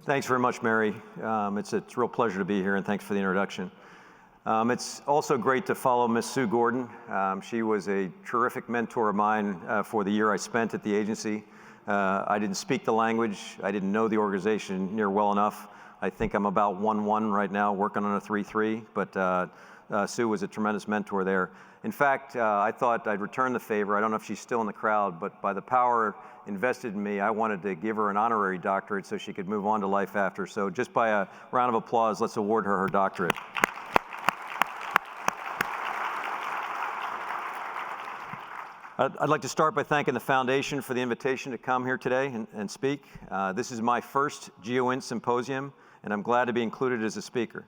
Thanks very much, Mary. It's a real pleasure to be here, and thanks for the introduction. It's also great to follow Miss Sue Gordon. She was a terrific mentor of mine for the year I spent at the agency. I didn't speak the language. I didn't know the organization near well enough. I think I'm about 1-1 right now, working on a 3-3, but Sue was a tremendous mentor there. In fact, I thought I'd return the favor. I don't know if she's still in the crowd, but by the power invested in me, I wanted to give her an honorary doctorate so she could move on to life after. So just by a round of applause, let's award her doctorate. I'd like to start by thanking the Foundation for the invitation to come here today and speak. This is my first GEOINT symposium, and I'm glad to be included as a speaker.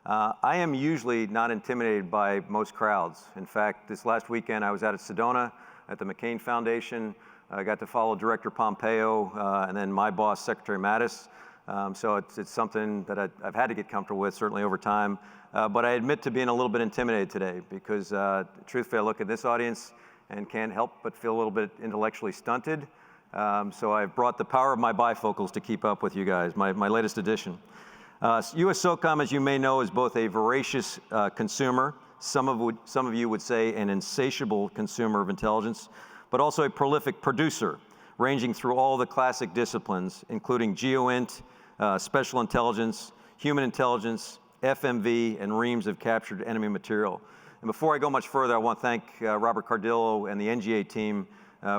I am usually not intimidated by most crowds. In fact, this last weekend I was out at Sedona at the McCain Foundation. I got to follow Director Pompeo and then my boss, Secretary Mattis. So it's something that I've had to get comfortable with, certainly over time. But I admit to being a little bit intimidated today because truthfully, I look at this audience and can't help but feel a little bit intellectually stunted. So I've brought the power of my bifocals to keep up with you guys, my latest edition. USSOCOM, as you may know, is both a voracious consumer, some of you would say an insatiable consumer of intelligence, but also a prolific producer, ranging through all the classic disciplines, including GEOINT, special intelligence, human intelligence, FMV, and reams of captured enemy material. And before I go much further, I want to thank Robert Cardillo and the NGA team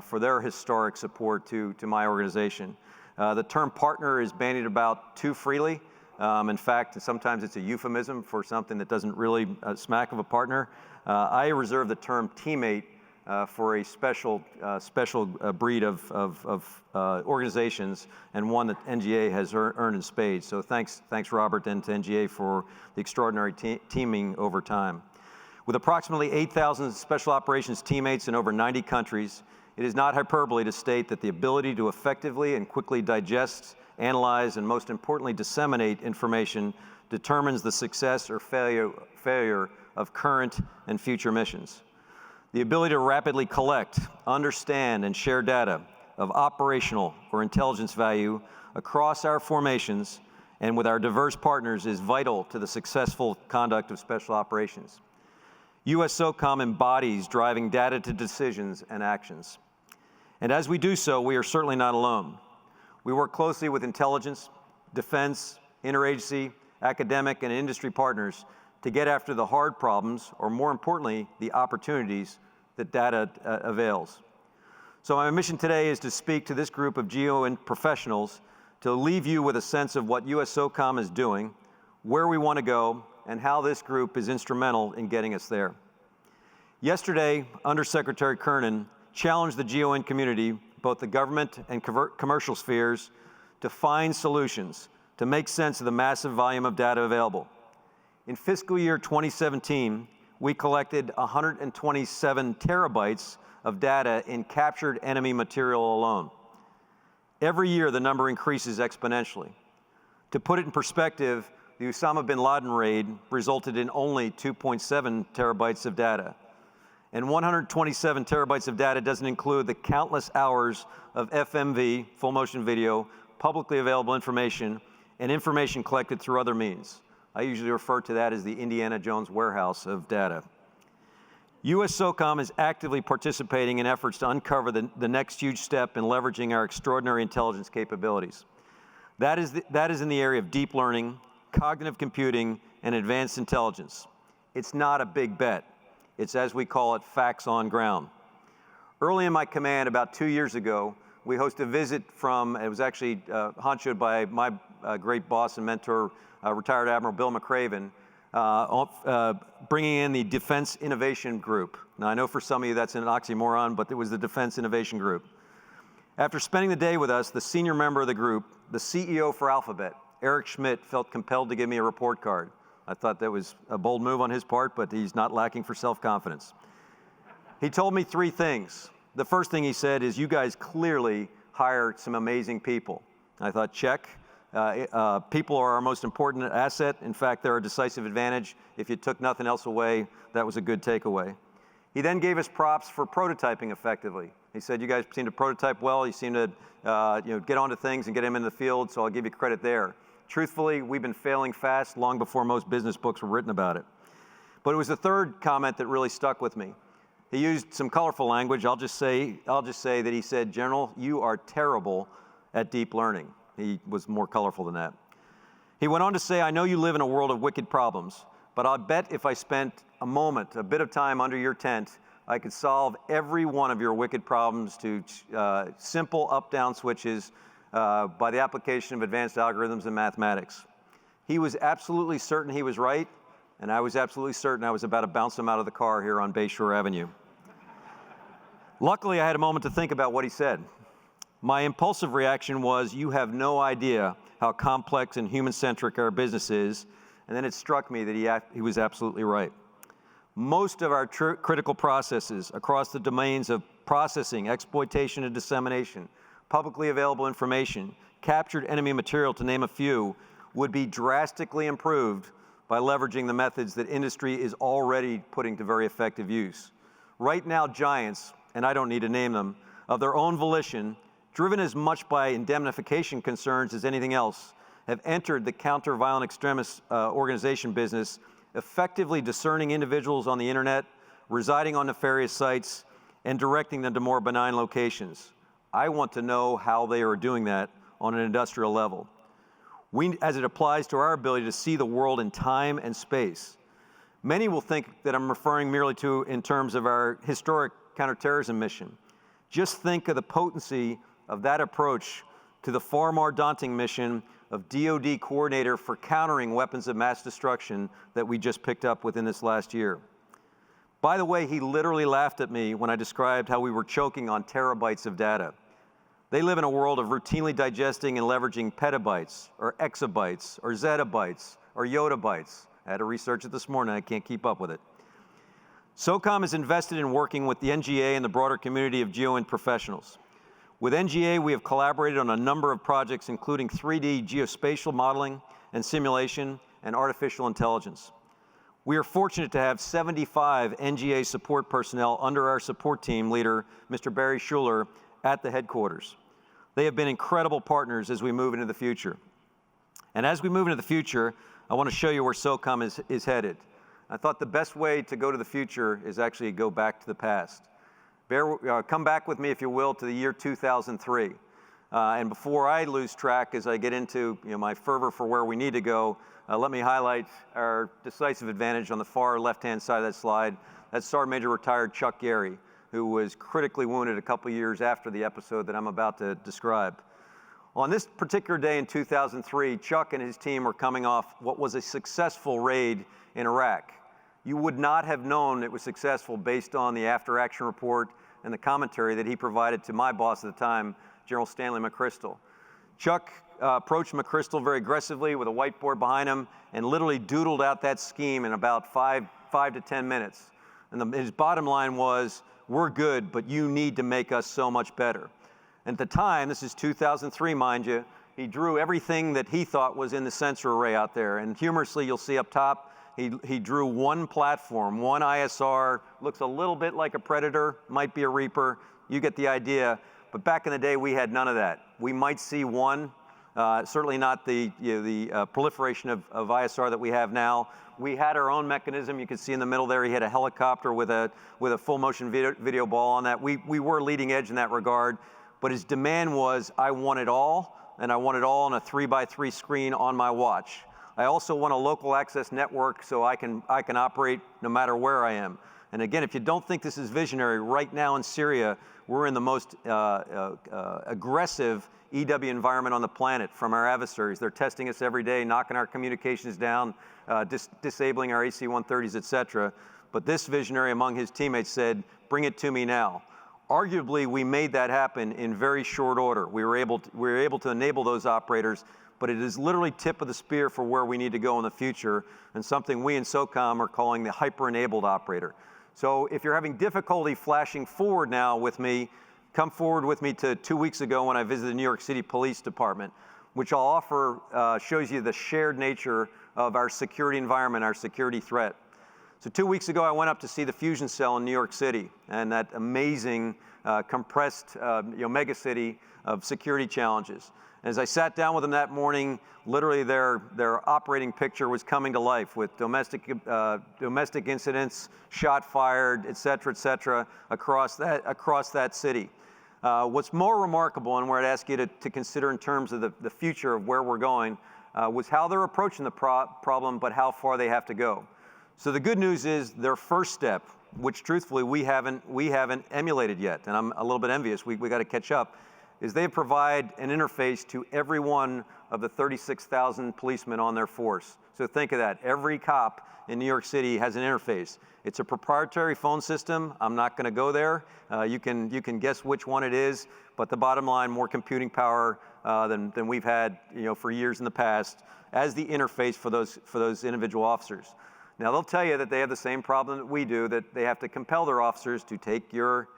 for their historic support to my organization. The term partner is bandied about too freely. In fact, sometimes it's a euphemism for something that doesn't really smack of a partner. I reserve the term teammate for a special breed of organizations, and one that NGA has earned in spades. So thanks Robert, and to NGA for the extraordinary teaming over time. With approximately 8,000 special operations teammates in over 90 countries, it is not hyperbole to state that the ability to effectively and quickly digest, analyze, and most importantly, disseminate information determines the success or failure of current and future missions. The ability to rapidly collect, understand, and share data of operational or intelligence value across our formations and with our diverse partners is vital to the successful conduct of special operations. USSOCOM embodies driving data to decisions and actions. And as we do so, we are certainly not alone. We work closely with intelligence, defense, interagency, academic, and industry partners to get after the hard problems, or more importantly, the opportunities that data avails. So my mission today is to speak to this group of GEOINT professionals to leave you with a sense of what USSOCOM is doing, where we want to go, and how this group is instrumental in getting us there. Yesterday, Undersecretary Kernan challenged the GEOINT community, both the government and commercial spheres, to find solutions to make sense of the massive volume of data available. In fiscal year 2017, we collected 127 terabytes of data in captured enemy material alone. Every year, the number increases exponentially. To put it in perspective, the Osama bin Laden raid resulted in only 2.7 terabytes of data. And 127 terabytes of data doesn't include the countless hours of FMV, full motion video, publicly available information, and information collected through other means. I usually refer to that as the Indiana Jones warehouse of data. USSOCOM is actively participating in efforts to uncover the next huge step in leveraging our extraordinary intelligence capabilities. That is in the area of deep learning, cognitive computing, and advanced intelligence. It's not a big bet. It's, as we call it, facts on ground. Early in my command, about 2 years ago, we hosted a visit from, it was actually honchoed by my great boss and mentor, retired Admiral Bill McRaven, bringing in the Defense Innovation Group. Now, I know for some of you that's an oxymoron, but it was the Defense Innovation Group. After spending the day with us, the senior member of the group, the CEO for Alphabet, Eric Schmidt, felt compelled to give me a report card. I thought that was a bold move on his part, but he's not lacking for self-confidence. He told me 3 things. The first thing he said is, you guys clearly hired some amazing people. I thought, check. People are our most important asset. In fact, they're a decisive advantage. If you took nothing else away, that was a good takeaway. He then gave us props for prototyping effectively. He said, you guys seem to prototype well. You seem to get onto things and get them in the field, so I'll give you credit there. Truthfully, we've been failing fast long before most business books were written about it. But it was the third comment that really stuck with me. He used some colorful language. I'll just say that he said, "General, you are terrible at deep learning." He was more colorful than that. He went on to say, "I know you live in a world of wicked problems, but I bet if I spent a bit of time under your tent, I could solve every one of your wicked problems to simple up-down switches by the application of advanced algorithms and mathematics." He was absolutely certain he was right, and I was absolutely certain I was about to bounce him out of the car here on Bayshore Avenue. Luckily, I had a moment to think about what he said. My impulsive reaction was, "You have no idea how complex and human-centric our business is," and then it struck me that he was absolutely right. Most of our critical processes across the domains of processing, exploitation, and dissemination, publicly available information, captured enemy material, to name a few, would be drastically improved by leveraging the methods that industry is already putting to very effective use. Right now, giants, and I don't need to name them, of their own volition, driven as much by indemnification concerns as anything else, have entered the counter-violent extremist organization business, effectively discerning individuals on the internet, residing on nefarious sites, and directing them to more benign locations. I want to know how they are doing that on an industrial level. As it applies to our ability to see the world in time and space. Many will think that I'm referring merely to in terms of our historic counterterrorism mission. Just think of the potency of that approach to the far more daunting mission of DoD coordinator for countering weapons of mass destruction that we just picked up within this last year. By the way, he literally laughed at me when I described how we were choking on terabytes of data. They live in a world of routinely digesting and leveraging petabytes, or exabytes, or zettabytes, or yottabytes. I had to research it this morning, I can't keep up with it. SOCOM is invested in working with the NGA and the broader community of GEOINT professionals. With NGA, we have collaborated on a number of projects, including 3D geospatial modeling and simulation and artificial intelligence. We are fortunate to have 75 NGA support personnel under our support team leader, Mr. Barry Schuler, at the headquarters. They have been incredible partners as we move into the future. And as we move into the future, I want to show you where SOCOM is headed. I thought the best way to go to the future is actually go back to the past. Come back with me, if you will, to the year 2003. And before I lose track as I get into my fervor for where we need to go, let me highlight our decisive advantage on the far left-hand side of that slide. That's Sergeant Major retired Chuck Gary, who was critically wounded a couple years after the episode that I'm about to describe. On this particular day in 2003, Chuck and his team were coming off what was a successful raid in Iraq. You would not have known it was successful based on the after-action report and the commentary that he provided to my boss at the time, General Stanley McChrystal. Chuck approached McChrystal very aggressively with a whiteboard behind him and literally doodled out that scheme in about five to 10 minutes. And his bottom line was, "We're good, but you need to make us so much better." And at the time, this is 2003, mind you, he drew everything that he thought was in the sensor array out there. And humorously, you'll see up top, he drew one platform, one ISR, looks a little bit like a Predator, might be a Reaper, you get the idea. But back in the day, we had none of that. We might see one, certainly not the proliferation of ISR that we have now. We had our own mechanism. You can see in the middle there, he had a helicopter with a full motion video ball on that. We were leading edge in that regard, but his demand was, I want it all, and I want it all on a 3x3 screen on my watch. I also want a local access network so I can operate no matter where I am. And again, if you don't think this is visionary, right now in Syria, we're in the most aggressive EW environment on the planet from our adversaries. They're testing us every day, knocking our communications down, disabling our AC-130s, et cetera. But this visionary among his teammates said, "Bring it to me now." Arguably, we made that happen in very short order. We were able to enable those operators, but it is literally tip of the spear for where we need to go in the future, and something we in SOCOM are calling the hyper-enabled operator. So if you're having difficulty flashing forward now with me, come forward with me to 2 weeks ago when I visited the New York City Police Department, which I'll offer shows you the shared nature of our security environment, our security threat. So 2 weeks ago, I went up to see the Fusion Cell in New York City, and that amazing compressed mega city of security challenges. As I sat down with them that morning, literally their operating picture was coming to life with domestic incidents, shot fired, et cetera, across that city. What's more remarkable, and where I'd ask you to consider in terms of the future of where we're going, was how they're approaching the problem, but how far they have to go. So the good news is their first step, which truthfully we haven't emulated yet, and I'm a little bit envious, we got to catch up, is they provide an interface to every one of the 36,000 policemen on their force. So think of that. Every cop in New York City has an interface. It's a proprietary phone system. I'm not going to go there. You can guess which one it is, but the bottom line, more computing power than we've had for years in the past as the interface for those individual officers. Now they'll tell you that they have the same problem that we do, that they have to compel their officers to take your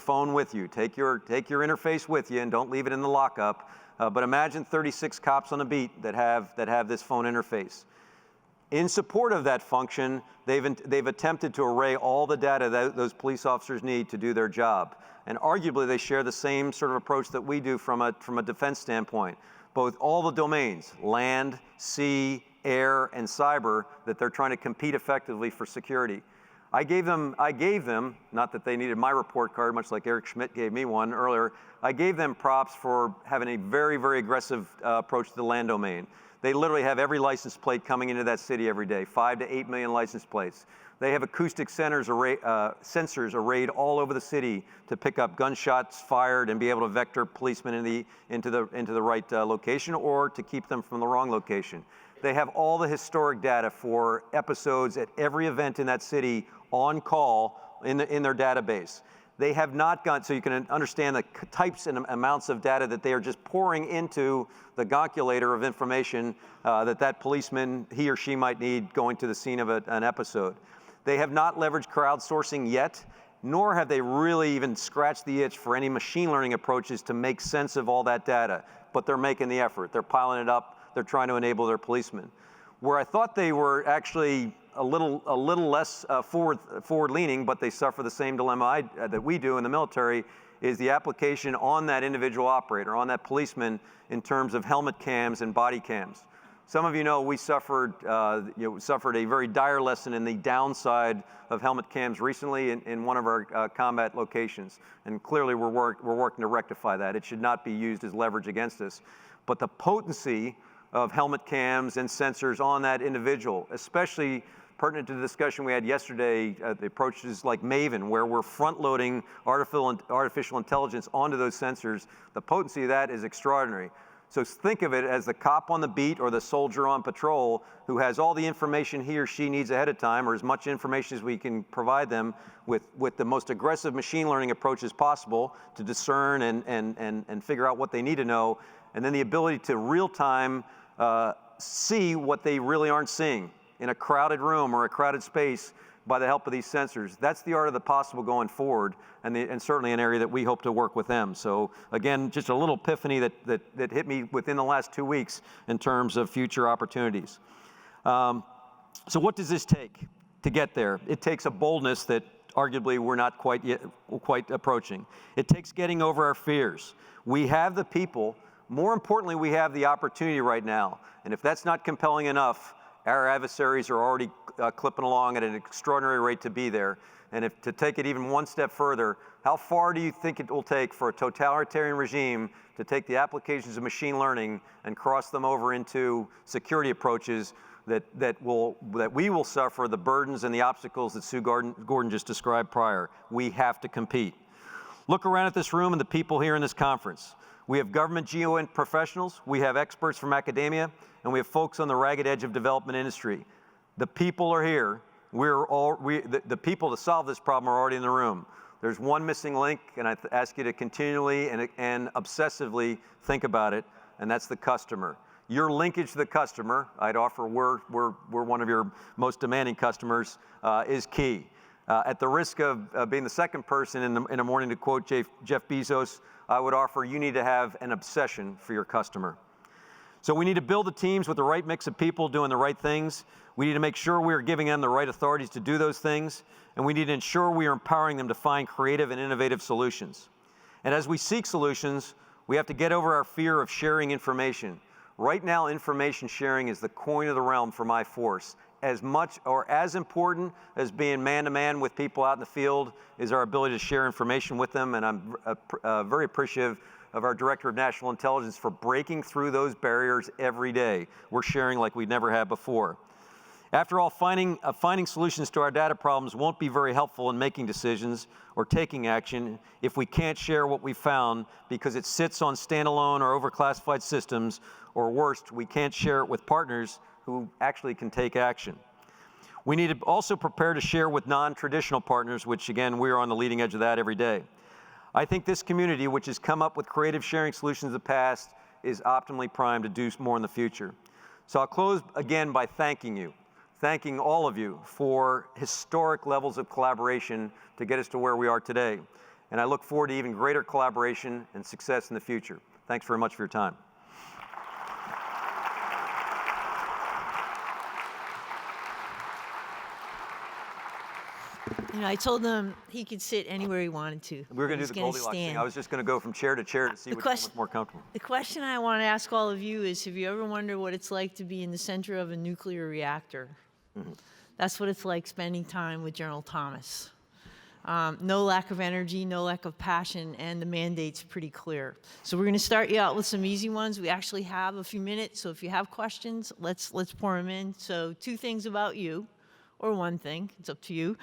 phone with you, take your interface with you, and don't leave it in the lockup. But imagine 36 cops on a beat that have this phone interface. In support of that function, they've attempted to array all the data that those police officers need to do their job. And arguably, they share the same sort of approach that we do from a defense standpoint. Both all the domains, land, sea, air, and cyber, that they're trying to compete effectively for security. I gave them, not that they needed my report card, much like Eric Schmidt gave me one earlier, I gave them props for having a very, very aggressive approach to the land domain. They literally have every license plate coming into that city every day, 5 to 8 million license plates. They have acoustic sensors arrayed all over the city to pick up gunshots fired and be able to vector policemen into the right location, or to keep them from the wrong location. They have all the historic data for episodes at every event in that city on call in their database. They have not gone, so you can understand the types and amounts of data that they are just pouring into the gonculator of information that policeman, he or she, might need going to the scene of an episode. They have not leveraged crowdsourcing yet, nor have they really even scratched the itch for any machine learning approaches to make sense of all that data. But they're making the effort. They're piling it up. They're trying to enable their policemen. Where I thought they were actually a little less forward-leaning, but they suffer the same dilemma that we do in the military, is the application on that individual operator, on that policeman, in terms of helmet cams and body cams. Some of you know we suffered a very dire lesson in the downside of helmet cams recently in one of our combat locations, and clearly we're working to rectify that. It should not be used as leverage against us, but the potency of helmet cams and sensors on that individual, especially pertinent to the discussion we had yesterday, the approaches like Maven, where we're front-loading artificial intelligence onto those sensors. The potency of that is extraordinary. So think of it as the cop on the beat or the soldier on patrol who has all the information he or she needs ahead of time, or as much information as we can provide them with the most aggressive machine learning approaches possible to discern and figure out what they need to know, and then the ability to real-time see what they really aren't seeing in a crowded room or a crowded space by the help of these sensors. That's the art of the possible going forward, and certainly an area that we hope to work with them. So again, just a little epiphany that hit me within the last 2 weeks in terms of future opportunities. So what does this take to get there? It takes a boldness that arguably we're not quite approaching. It takes getting over our fears. We have the people. More importantly, we have the opportunity right now. And if that's not compelling enough, our adversaries are already clipping along at an extraordinary rate to be there. And to take it even one step further, how far do you think it will take for a totalitarian regime to take the applications of machine learning and cross them over into security approaches that we will suffer the burdens and the obstacles that Sue Gordon just described prior? We have to compete. Look around at this room and the people here in this conference. We have government GEOINT professionals, we have experts from academia, and we have folks on the ragged edge of development industry. The people are here. The people to solve this problem are already in the room. There's one missing link, and I ask you to continually and obsessively think about it, and that's the customer. Your linkage to the customer, I'd offer we're one of your most demanding customers, is key. At the risk of being the second person in the morning to quote Jeff Bezos, I would offer you need to have an obsession for your customer. So we need to build the teams with the right mix of people doing the right things. We need to make sure we are giving them the right authorities to do those things. And we need to ensure we are empowering them to find creative and innovative solutions. And as we seek solutions, We have to get over our fear of sharing information. Right now, information sharing is the coin of the realm for my force. As much or as important as being man-to-man with people out in the field is our ability to share information with them, and I'm very appreciative of our Director of National Intelligence for breaking through those barriers every day. We're sharing like we never have before. After all, finding solutions to our data problems won't be very helpful in making decisions or taking action if we can't share what we found because it sits on standalone or overclassified systems, or worst, we can't share it with partners who actually can take action. We need to also prepare to share with non-traditional partners, which again, we are on the leading edge of that every day. I think this community, which has come up with creative sharing solutions in the past, is optimally primed to do more in the future. So I'll close again by thanking all of you for historic levels of collaboration to get us to where we are today. And I look forward to even greater collaboration and success in the future. Thanks very much for your time. You know, I told him he could sit anywhere he wanted to. We were going to do the Goldilocks thing. I was just going to go from chair to chair to see which one was more comfortable. The question I want to ask all of you is, have you ever wondered what it's like to be in the center of a nuclear reactor? Mm-hmm. That's what it's like spending time with General Thomas. No lack of energy, no lack of passion, and the mandate's pretty clear. So we're going to start you out with some easy ones. We actually have a few minutes, so if you have questions, let's pour them in. So 2 things about you, or 1 thing, it's up to you.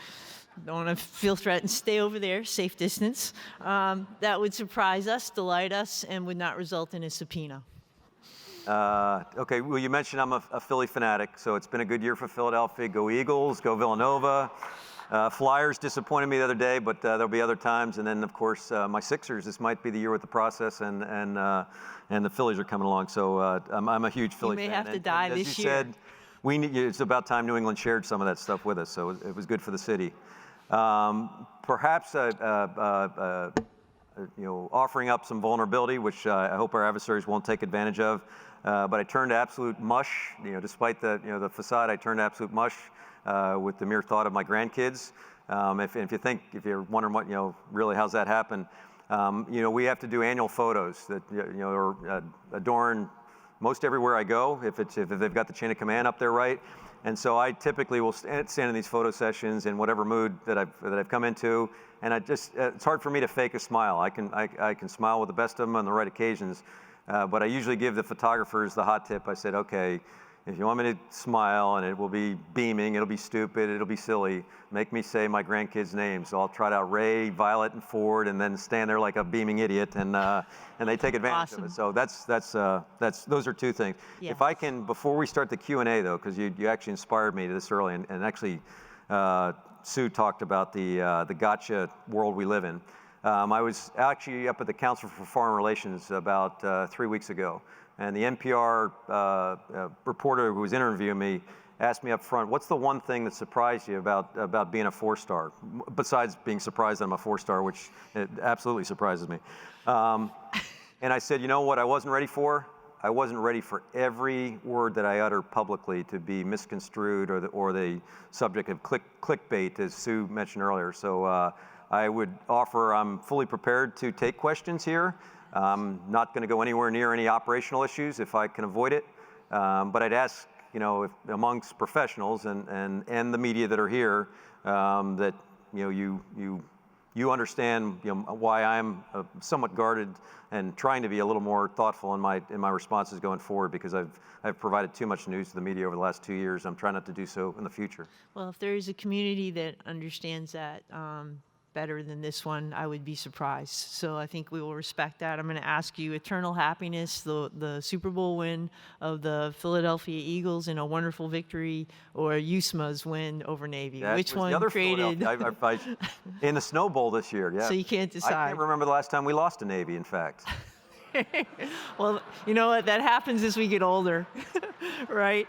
Don't want to feel threatened, stay over there, safe distance. That would surprise us, delight us, and would not result in a subpoena. Okay, well, you mentioned I'm a Philly fanatic, so it's been a good year for Philadelphia. Go Eagles, go Villanova. Flyers disappointed me the other day, but there'll be other times. And then, of course, my Sixers. This might be the year with the process, and the Phillies are coming along. So I'm a huge Philly fan. You may have to die this year. As you said, it's about time New England shared some of that stuff with us, so it was good for the city. Perhaps offering up some vulnerability, which I hope our adversaries won't take advantage of. But I turned to absolute mush. Despite the facade, I turned to absolute mush with the mere thought of my grandkids. If you're wondering what really how's that happen, we have to do annual photos that adorn most everywhere I go. If they've got the chain of command up there right. And so I typically will stand in these photo sessions in whatever mood that I've come into, and it's hard for me to fake a smile. I can smile with the best of them on the right occasions, but I usually give the photographers the hot tip. I said, okay, if you want me to smile and it will be beaming, it'll be stupid, it'll be silly, make me say my grandkids' names. So I'll trot out Ray, Violet, and Ford, and then stand there like a beaming idiot, and they take advantage of it. So those are 2 things. Yeah. If I can, before we start the Q&A though, because you actually inspired me to this early, and actually Sue talked about the gotcha world we live in. I was actually up at the Council for Foreign Relations about 3 weeks ago. And the NPR reporter who was interviewing me asked me up front, what's the one thing that surprised you about being a 4-star, besides being surprised that I'm a 4-star, which it absolutely surprises me. And I said, you know what I wasn't ready for? I wasn't ready for every word that I utter publicly to be misconstrued or the subject of clickbait, as Sue mentioned earlier. So I would offer I'm fully prepared to take questions here. I'm not going to go anywhere near any operational issues if I can avoid it. But I'd ask, if amongst professionals and the media that are here, that you understand why I'm somewhat guarded and trying to be a little more thoughtful in my responses going forward, because I've provided too much news to the media over the last 2 years. I'm trying not to do so in the future. Well, if there is a community that understands that better than this one, I would be surprised. So I think we will respect that. I'm going to ask you eternal happiness, the Super Bowl win of the Philadelphia Eagles in a wonderful victory, or USMA's win over Navy. Which one created? In the Snow Bowl this year, yeah. So you can't decide. I can't remember the last time we lost to Navy, in fact. Well, you know what? That happens as we get older, right?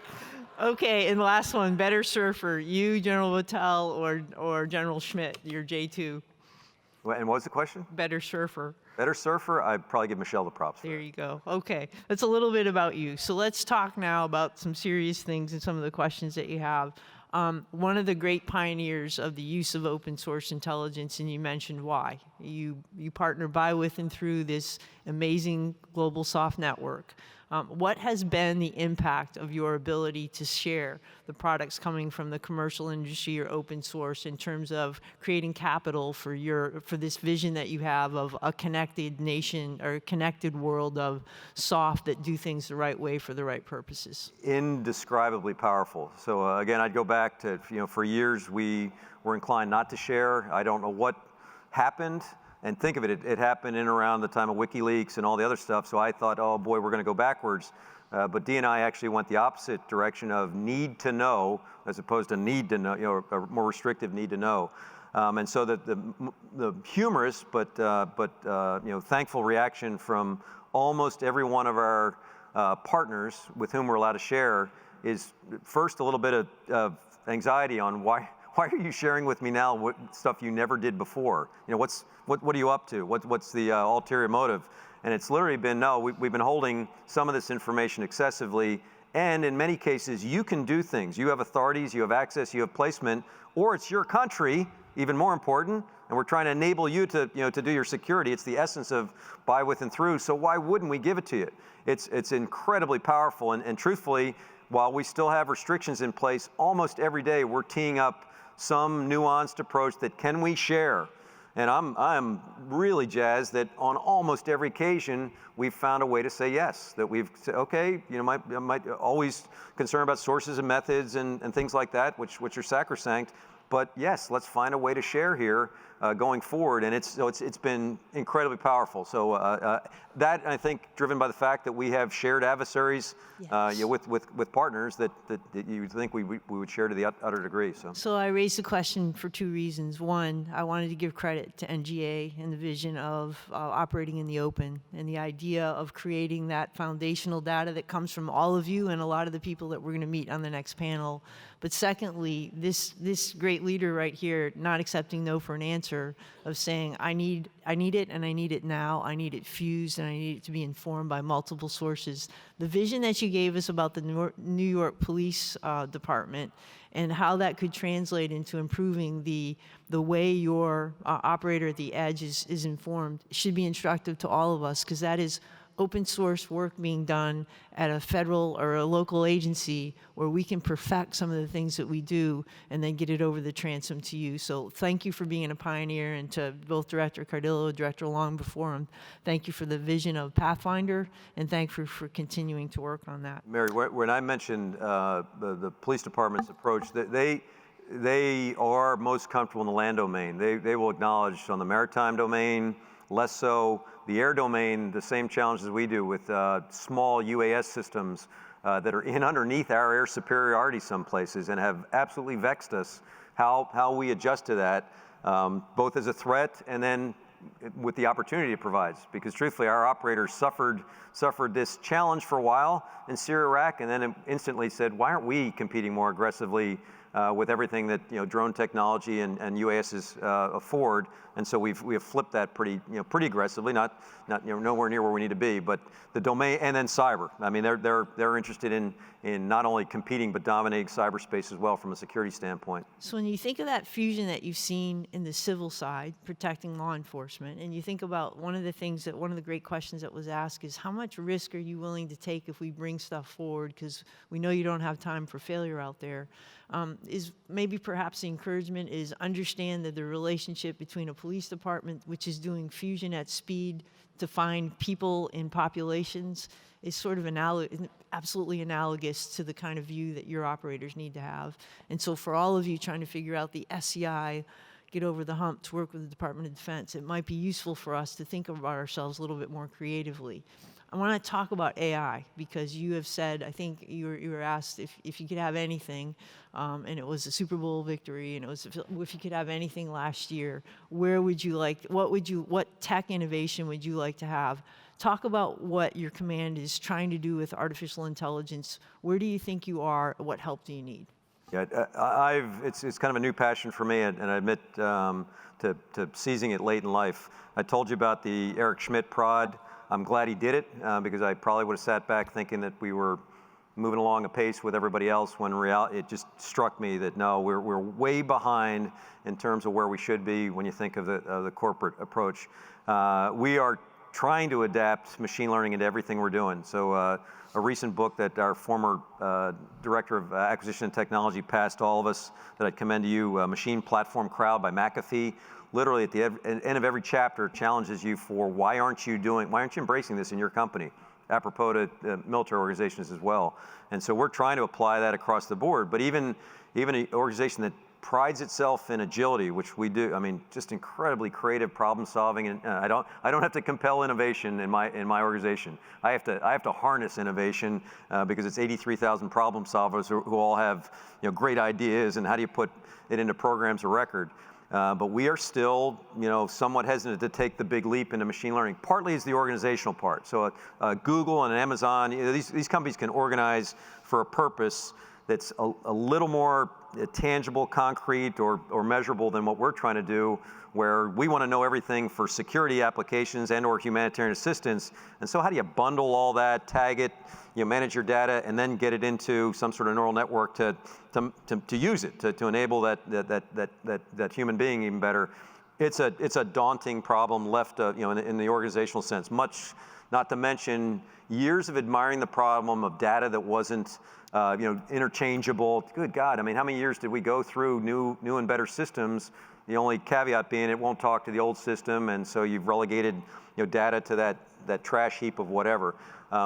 Okay, and the last one, better surfer, you, General Vattel, or General Schmidt, your J2? And what was the question? Better surfer. Better surfer? I'd probably give Michelle the props for There that. you go. Okay, that's a little bit about you. So let's talk now about some serious things and some of the questions that you have. one of the great pioneers of the use of open source intelligence, and you mentioned why. You partner by, with, and through this amazing global soft network. What has been the impact of your ability to share the products coming from the commercial industry or open source in terms of creating capital for this vision that you have of a connected nation or a connected world of soft that do things the right way for the right purposes? Indescribably powerful. So again, I'd go back to, for years we were inclined not to share. I don't know what happened. And think of it, it happened in around the time of WikiLeaks and all the other stuff, so I thought, oh boy, we're going to go backwards. But Dee and I actually went the opposite direction of need to know, as opposed to need to know, a more restrictive need to know. And so the humorous but thankful reaction from almost every one of our partners with whom we're allowed to share is first a little bit of anxiety on why are you sharing with me now what stuff you never did before? What are you up to? What's the ulterior motive? And it's literally been, no, we've been holding some of this information excessively, and in many cases, you can do things. You have authorities, you have access, you have placement, or it's your country, even more important, and we're trying to enable you to do your security. It's the essence of by, with, and through, so why wouldn't we give it to you? It's incredibly powerful, and truthfully, while we still have restrictions in place, almost every day we're teeing up some nuanced approach that can we share. And I'm really jazzed that on almost every occasion we've found a way to say yes. That we've said, okay, might always concerned about sources and methods and things like that, which are sacrosanct. But yes, let's find a way to share here going forward, and it's been incredibly powerful. So that, I think, driven by the fact that we have shared adversaries with partners that you think we would share to the utter degree. So I raised the question for two reasons. One, I wanted to give credit to NGA and the vision of operating in the open and the idea of creating that foundational data that comes from all of you and a lot of the people that we're going to meet on the next panel. But secondly, this great leader right here, not accepting no for an answer, of saying, I need it, and I need it now, I need it fused, and I need it to be informed by multiple sources. The vision that you gave us about the New York Police Department and how that could translate into improving the way your operator at the edge is informed should be instructive to all of us, because that is open source work being done at a federal or a local agency where we can perfect some of the things that we do and then get it over the transom to you. So thank you for being a pioneer, and to both Director Cardillo, Director Long before him, thank you for the vision of Pathfinder, and thank you for continuing to work on that. Mary, when I mentioned the police department's approach, they are most comfortable in the land domain. They will acknowledge on the maritime domain, less so. The air domain, the same challenges we do with small UAS systems that are underneath our air superiority some places, and have absolutely vexed us how we adjust to that, both as a threat and then with the opportunity it provides. Because truthfully, our operators suffered this challenge for a while in Syria, Iraq, and then instantly said, why aren't we competing more aggressively with everything that drone technology and UASs afford? And so we have flipped that pretty aggressively, not nowhere near where we need to be. But the domain, and then cyber. I mean, they're interested in not only competing but dominating cyberspace as well from a security standpoint. So when you think of that fusion that you've seen in the civil side, protecting law enforcement, and you think about one of the great questions that was asked is, how much risk are you willing to take if we bring stuff forward? Because we know you don't have time for failure out there. Is maybe perhaps the encouragement is understand that the relationship between a police department, which is doing fusion at speed to find people in populations, is sort of absolutely analogous to the kind of view that your operators need to have. And so for all of you trying to figure out the SCI, get over the hump to work with the Department of Defense, it might be useful for us to think about ourselves a little bit more creatively. I want to talk about AI, because you have said, I think you were asked if you could have anything, and it was a Super Bowl victory, and it was if you could have anything last year, what tech innovation would you like to have? Talk about what your command is trying to do with artificial intelligence. Where do you think you are? What help do you need? Yeah, it's kind of a new passion for me, and I admit to seizing it late in life. I told you about the Eric Schmidt prod. I'm glad he did it, because I probably would have sat back thinking that we were moving along apace with everybody else, when in reality, it just struck me that no, we're way behind in terms of where we should be when you think of the corporate approach. We are trying to adapt machine learning into everything we're doing. So a recent book that our former Director of Acquisition and Technology passed all of us, that I'd commend to you, Machine Platform Crowd by McAfee, literally at the end of every chapter challenges you for why aren't you embracing this in your company, apropos to military organizations as well. And so we're trying to apply that across the board, but even an organization that prides itself in agility, which we do. I mean, just incredibly creative problem solving, and I don't have to compel innovation in my organization. I have to harness innovation because it's 83,000 problem solvers who all have great ideas, and how do you put it into programs of record? But we are still somewhat hesitant to take the big leap into machine learning. Partly is the organizational part. So Google and Amazon, these companies can organize for a purpose that's a little more tangible, concrete, or measurable than what we're trying to do, where we want to know everything for security applications and or humanitarian assistance. And so how do you bundle all that, tag it, manage your data, and then get it into some sort of neural network to use it, to enable that human being even better? It's a daunting problem left in the organizational sense, much not to mention years of admiring the problem of data that wasn't interchangeable. Good God, I mean, how many years did we go through new and better systems? The only caveat being it won't talk to the old system, and so you've relegated data to that trash heap of whatever.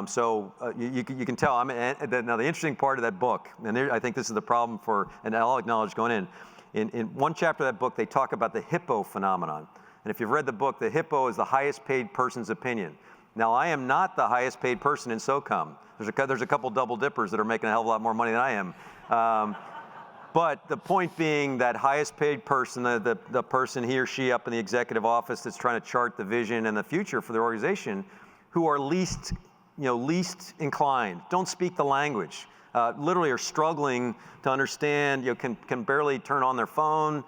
So you can tell. Now the interesting part of that book, and I think this is the problem and I'll acknowledge going in one chapter of that book, they talk about the hippo phenomenon. And if you've read the book, the hippo is the highest paid person's opinion. Now, I am not the highest paid person in SOCOM. There's a couple double dippers that are making a hell of a lot more money than I am. But the point being that highest paid person, the person, he or she up in the executive office that's trying to chart the vision and the future for the organization, who are least inclined, don't speak the language, literally are struggling to understand, can barely turn on their phone,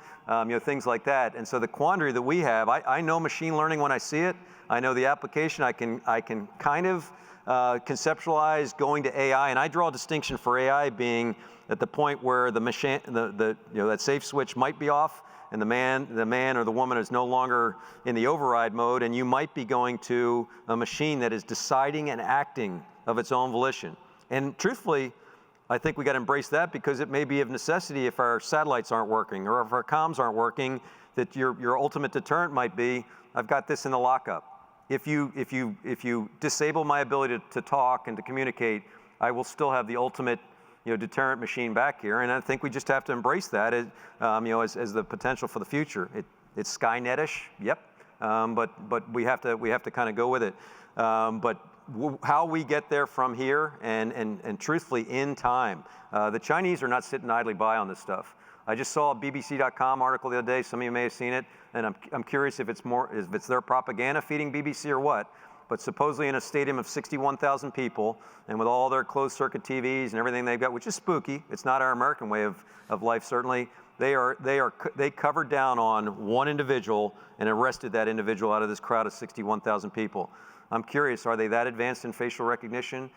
things like that. And so the quandary that we have, I know machine learning when I see it. I know the application. I can kind of conceptualize going to AI, and I draw a distinction for AI being at the point where the machine, that safe switch might be off, and the man or the woman is no longer in the override mode, and you might be going to a machine that is deciding and acting of its own volition. And truthfully, I think we got to embrace that, because it may be of necessity if our satellites aren't working or if our comms aren't working, that your ultimate deterrent might be, I've got this in the lockup. If you disable my ability to talk and to communicate, I will still have the ultimate deterrent machine back here. And I think we just have to embrace that as the potential for the future. It's Skynet-ish, yep, but we have to kind of go with it. But how we get there from here, and truthfully in time, the Chinese are not sitting idly by on this stuff. I just saw a BBC.com article the other day. Some of you may have seen it, and I'm curious if it's their propaganda feeding BBC or what. But supposedly in a stadium of 61,000 people, and with all their closed circuit TVs and everything they've got, which is spooky. It's not our American way of life, certainly. They covered down on one individual and arrested that individual out of this crowd of 61,000 people. I'm curious, are they that advanced in facial recognition?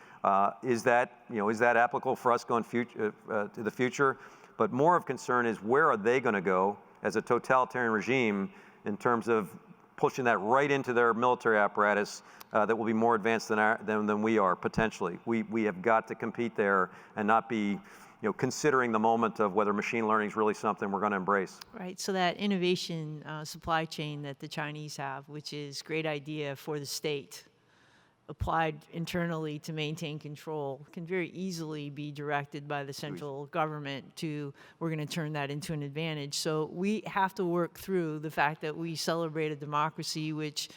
Is that applicable for us going to the future? But more of concern is, where are they going to go as a totalitarian regime in terms of pushing that right into their military apparatus that will be more advanced than we are, potentially. We have got to compete there and not be considering the moment of whether machine learning is really something we're going to embrace. Right, so that innovation supply chain that the Chinese have, which is a great idea for the state, applied internally to maintain control, can very easily be directed by the central government to, we're going to turn that into an advantage. So we have to work through the fact that we celebrate a democracy which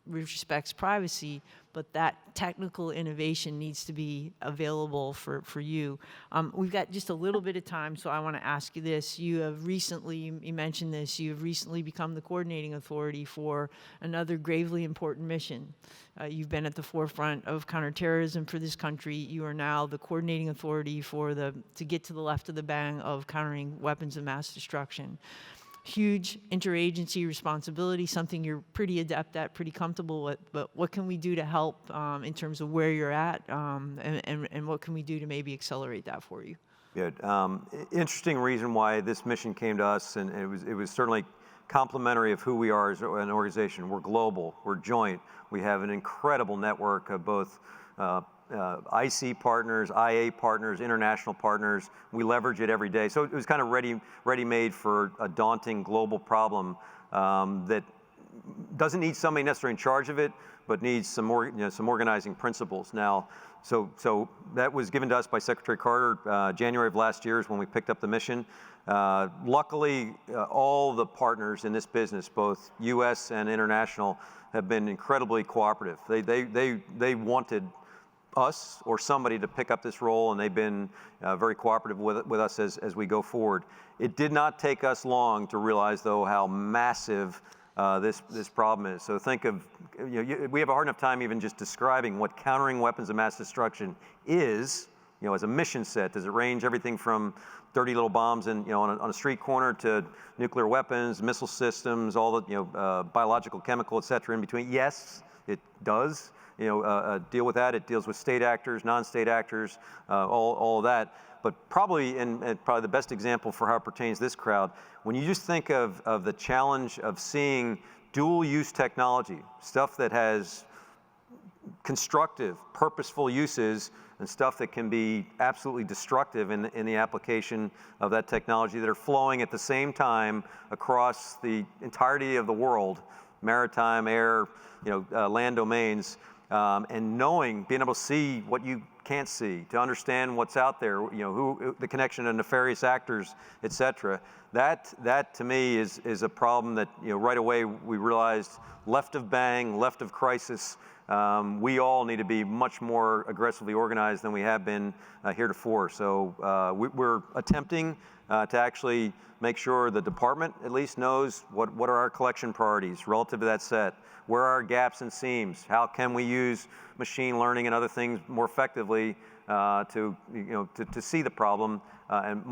respects privacy, but that technical innovation needs to be available for you. We've got just a little bit of time, so I want to ask you this. You mentioned this, you have recently become the coordinating authority for another gravely important mission. You've been at the forefront of counterterrorism for this country. You are now the coordinating authority to get to the left of the bang of countering weapons of mass destruction. huge interagency responsibility, something you're pretty adept at, pretty comfortable with, but what can we do to help in terms of where you're at, and what can we do to maybe accelerate that for you? Good. Interesting reason why this mission came to us, and it was certainly complementary of who we are as an organization. We're global, we're joint, we have an incredible network of both IC partners, IA partners, international partners. We leverage it every day. So it was kind of ready-made for a daunting global problem that doesn't need somebody necessarily in charge of it, but needs some more, some organizing principles. Now, so that was given to us by Secretary Carter. January of last year is when we picked up the mission. Luckily, all the partners in this business, both U.S. and international, have been incredibly cooperative. They wanted us or somebody to pick up this role, and they've been very cooperative with us as we go forward. It did not take us long to realize, though, how massive this problem is. So think of, we have a hard enough time even just describing what countering weapons of mass destruction is, as a mission set. Does it range everything from dirty little bombs on a street corner to nuclear weapons, missile systems, all the biological, chemical, et cetera, in between? Yes, it does. Deal with that. It deals with state actors, non-state actors, all of that. But probably, and probably the best example for how it pertains to this crowd, when you just think of the challenge of seeing dual-use technology, stuff that has constructive, purposeful uses, and stuff that can be absolutely destructive in the application of that technology, that are flowing at the same time across the entirety of the world, maritime, air, land domains, and being able to see what you can't see, to understand what's out there, who the connection of nefarious actors, et cetera. That to me is a problem that right away we realized, left of bang, left of crisis, we all need to be much more aggressively organized than we have been heretofore. So we're attempting to actually make sure the department at least knows what are our collection priorities relative to that set. Where are our gaps and seams? How can we use machine learning and other things more effectively to see the problem and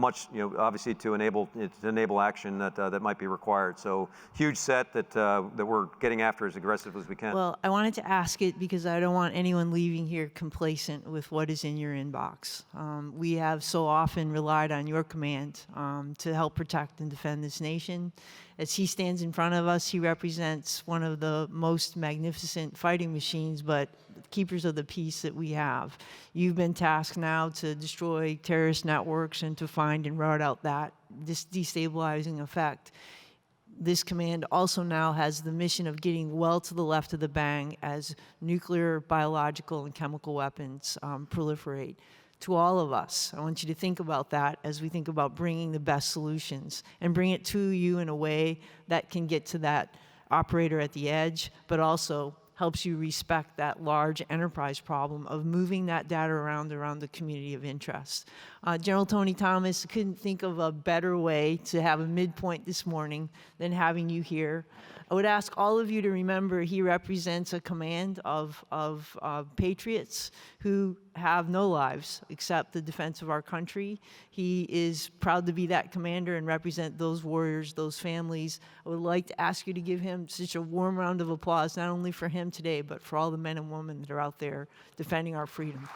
obviously to enable action that might be required. So huge set that we're getting after as aggressively as we can. Well, I wanted to ask it because I don't want anyone leaving here complacent with what is in your inbox. We have so often relied on your command to help protect and defend this nation. As he stands in front of us, he represents one of the most magnificent fighting machines, but keepers of the peace that we have. You've been tasked now to destroy terrorist networks and to find and root out this destabilizing effect. This command also now has the mission of getting well to the left of the bang as nuclear, biological, and chemical weapons proliferate. To all of us, I want you to think about that as we think about bringing the best solutions and bring it to you in a way that can get to that operator at the edge, but also helps you respect that large enterprise problem of moving that data around the community of interest. General Tony Thomas, couldn't think of a better way to have a midpoint this morning than having you here. I would ask all of you to remember he represents a command of patriots who have no lives except the defense of our country. He is proud to be that commander and represent those warriors, those families. I would like to ask you to give him such a warm round of applause, not only for him today, but for all the men and women that are out there defending our freedom.